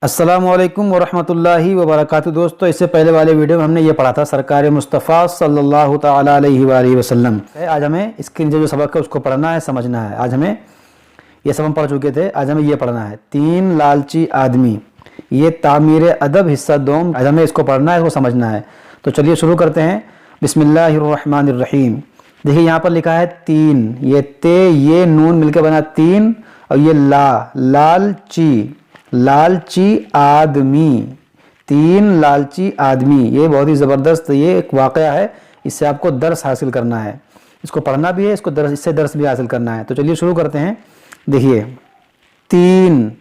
अस्सलामुअलैकुम वरहमतुल्लाहि वबरकातुहू। दोस्तों, इससे पहले वाले वीडियो में हमने ये पढ़ा था सरकार मुस्तफ़ा सल्लल्लाहु तआला अलैहि वसल्लम। आज हमें इसके नीचे जो सबक है उसको पढ़ना है, समझना है। आज हमें ये सब हम पढ़ चुके थे, आज हमें ये पढ़ना है। तीन लालची आदमी, ये तामीर अदब हिस्सा दोम। आज हमें इसको पढ़ना है, इसको समझना है। तो चलिए शुरू करते हैं। बिस्मिल्लाहिर्रहमानिर्रहीम। देखिए यहाँ पर लिखा है तीन, ये ते ये नून मिलकर बना तीन, और ये लालची आदमी। तीन लालची आदमी, ये बहुत ही ज़बरदस्त ये एक वाक़या है। इससे आपको दर्स हासिल करना है, इसको पढ़ना भी है, इससे दर्स भी हासिल करना है। तो चलिए शुरू करते हैं। देखिए, तीन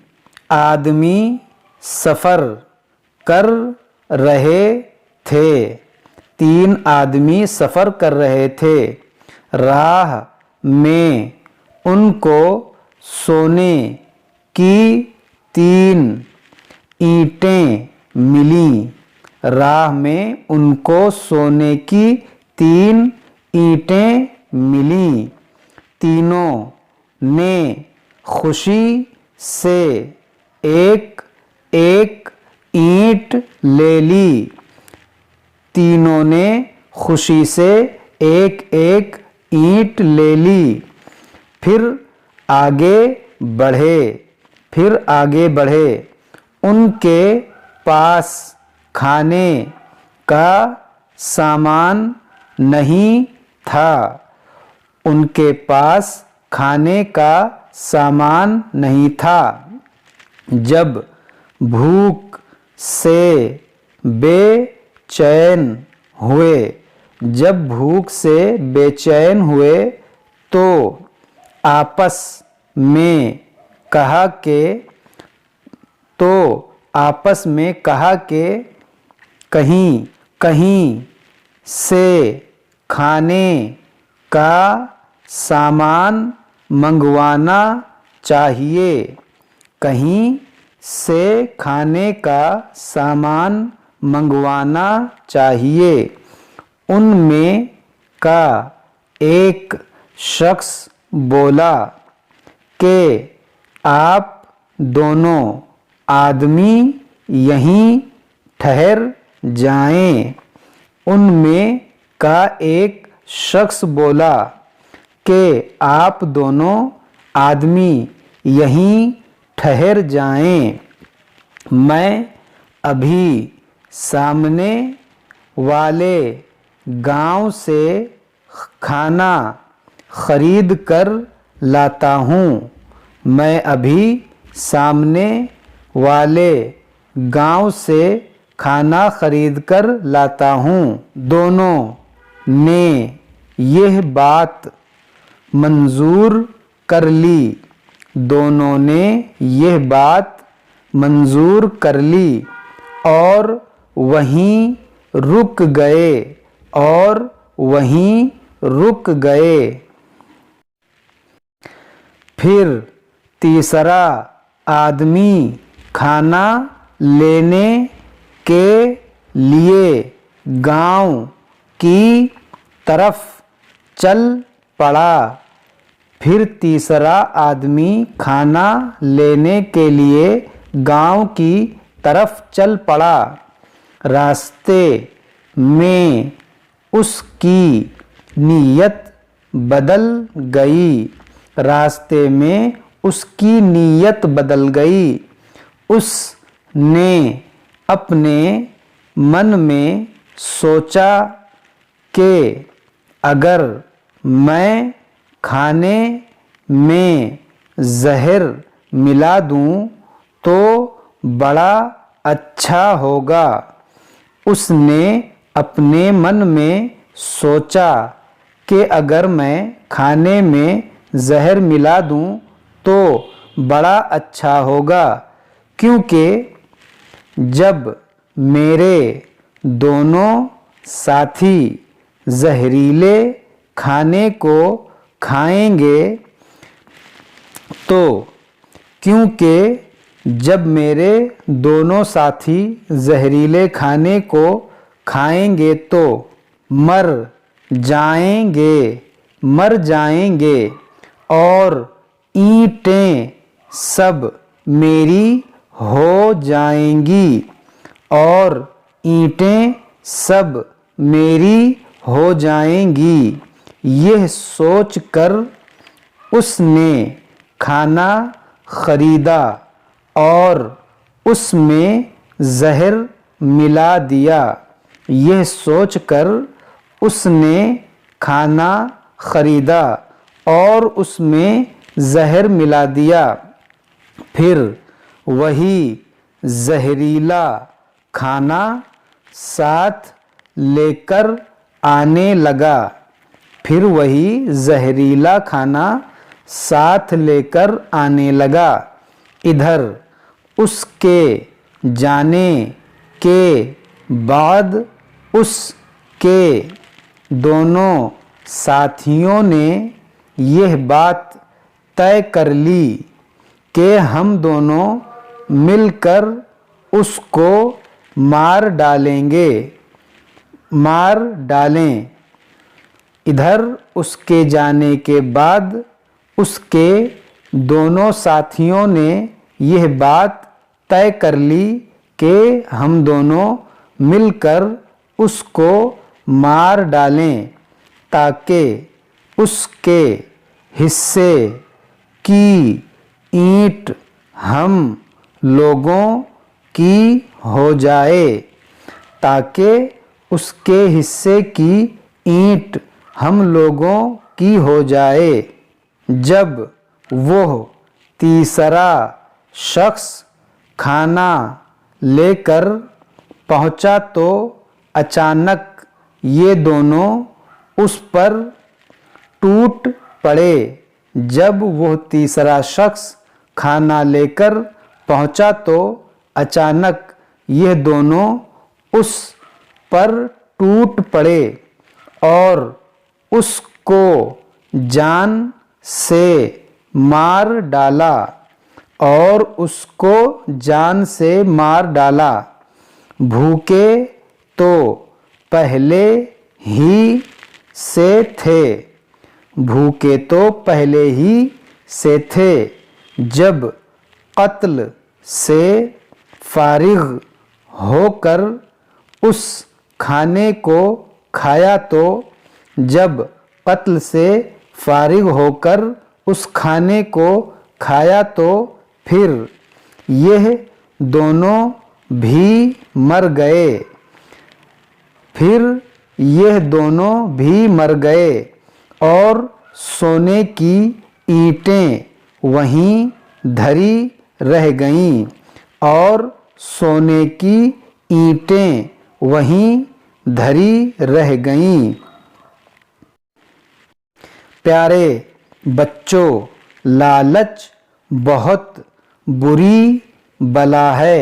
आदमी सफ़र कर रहे थे। तीन आदमी सफ़र कर रहे थे। राह में उनको सोने की तीन ईंटें मिली। राह में उनको सोने की तीन ईंटें मिली। तीनों ने खुशी से एक एक ईंट ले ली। तीनों ने खुशी से एक एक ईंट ले ली। फिर आगे बढ़े। उनके पास खाने का सामान नहीं था। उनके पास खाने का सामान नहीं था। जब भूख से बेचैन हुए तो आपस में कहा कि कहीं से खाने का सामान मंगवाना चाहिए। कहीं से खाने का सामान मंगवाना चाहिए। उनमें का एक शख्स बोला कि आप दोनों आदमी यहीं ठहर जाएं। उनमें का एक शख्स बोला कि आप दोनों आदमी यहीं ठहर जाएं। मैं अभी सामने वाले गांव से खाना खरीद कर लाता हूँ। मैं अभी सामने वाले गांव से खाना खरीद कर लाता हूँ। दोनों ने यह बात मंजूर कर ली। दोनों ने यह बात मंजूर कर ली और वहीं रुक गए। फिर तीसरा आदमी खाना लेने के लिए गांव की तरफ चल पड़ा। फिर तीसरा आदमी खाना लेने के लिए गांव की तरफ चल पड़ा। रास्ते में उसकी नीयत बदल गई। उसने अपने मन में सोचा कि अगर मैं खाने में जहर मिला दूं तो बड़ा अच्छा होगा। उसने अपने मन में सोचा कि अगर मैं खाने में जहर मिला दूं तो बड़ा अच्छा होगा, क्योंकि जब मेरे दोनों साथी जहरीले खाने को खाएंगे तो मर जाएंगे और ईंटें सब मेरी हो जाएंगी और ईंटें सब मेरी हो जाएंगी। यह सोचकर उसने खाना खरीदा और उसमें जहर मिला दिया। यह सोचकर उसने खाना खरीदा और उसमें जहर मिला दिया। फिर वही जहरीला खाना साथ लेकर आने लगा। फिर वही जहरीला खाना साथ लेकर आने लगा। इधर उसके जाने के बाद उसके दोनों साथियों ने यह बात तय कर ली कि हम दोनों मिलकर उसको मार डालें। इधर उसके जाने के बाद उसके दोनों साथियों ने यह बात तय कर ली कि हम दोनों मिलकर उसको मार डालें ताकि उसके हिस्से की ईंट हम लोगों की हो जाए। ताकि उसके हिस्से की ईंट हम लोगों की हो जाए। जब वह तीसरा शख्स खाना लेकर पहुंचा तो अचानक ये दोनों उस पर टूट पड़े। जब वह तीसरा शख्स खाना लेकर पहुंचा तो अचानक ये दोनों उस पर टूट पड़े और उसको जान से मार डाला। भूखे तो पहले ही से थे। जब कत्ल से फारिग होकर उस खाने को खाया तो फिर यह दोनों भी मर गए और सोने की ईंटें वहीं धरी रह गईं। प्यारे बच्चों, लालच बहुत बुरी बला है।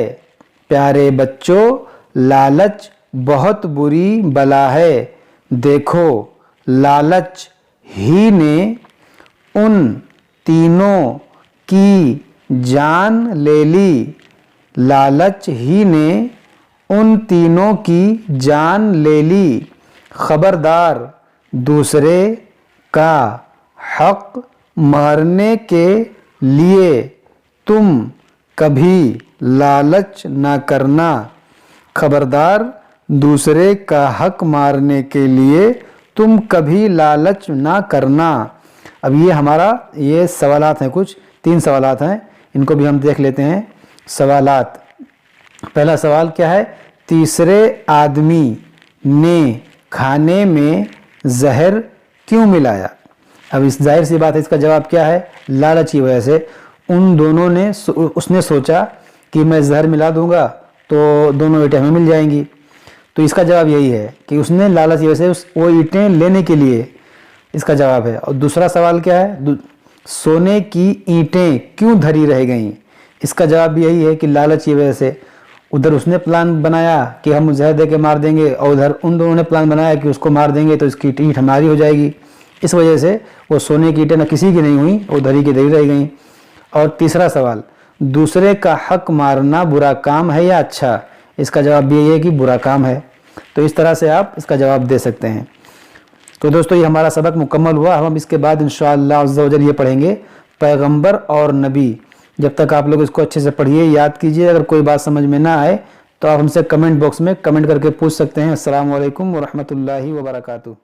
प्यारे बच्चों, लालच बहुत बुरी बला है। देखो, लालच ही ने उन तीनों की जान ले ली। खबरदार, दूसरे का हक मारने के लिए तुम कभी लालच ना करना। खबरदार, दूसरे का हक मारने के लिए तुम कभी लालच ना करना। अब ये सवालात हैं, कुछ 3 सवालात हैं, इनको भी हम देख लेते हैं। सवालात, पहला सवाल क्या है? तीसरे आदमी ने खाने में जहर क्यों मिलाया? अब इस जाहिर सी बात है, इसका जवाब क्या है? लालच की वजह से उसने सोचा कि मैं जहर मिला दूंगा तो दोनों ईंटें हमें मिल जाएंगी। तो इसका जवाब यही है कि उसने लालच की वजह से वो ईंटें लेने के लिए, इसका जवाब है। और दूसरा सवाल क्या है? सोने की ईंटें क्यों धरी रह गईं? इसका जवाब भी यही है कि लालच की वजह से। उधर उसने प्लान बनाया कि हम जहर दे के मार देंगे और उधर उन दोनों ने प्लान बनाया कि उसको मार देंगे तो इसकी ईंट हमारी हो जाएगी। इस वजह से वो सोने की ईंटें न किसी की नहीं हुई, वो धरी की धरी रह गईं। और तीसरा सवाल, दूसरे का हक मारना बुरा काम है या अच्छा? इसका जवाब भी यही है कि बुरा काम है। तो इस तरह से आप इसका जवाब दे सकते हैं। तो दोस्तों, ये हमारा सबक मुकम्मल हुआ। हम इसके बाद इंशाअल्लाह अज़्ज़ा वजल ये पढ़ेंगे पैगंबर और नबी जब तक आप लोग इसको अच्छे से पढ़िए, याद कीजिए। अगर कोई बात समझ में ना आए तो आप हमसे कमेंट बॉक्स में कमेंट करके पूछ सकते हैं। अस्सलामु अलैकुम व रहमतुल्लाहि व बरकातुहू।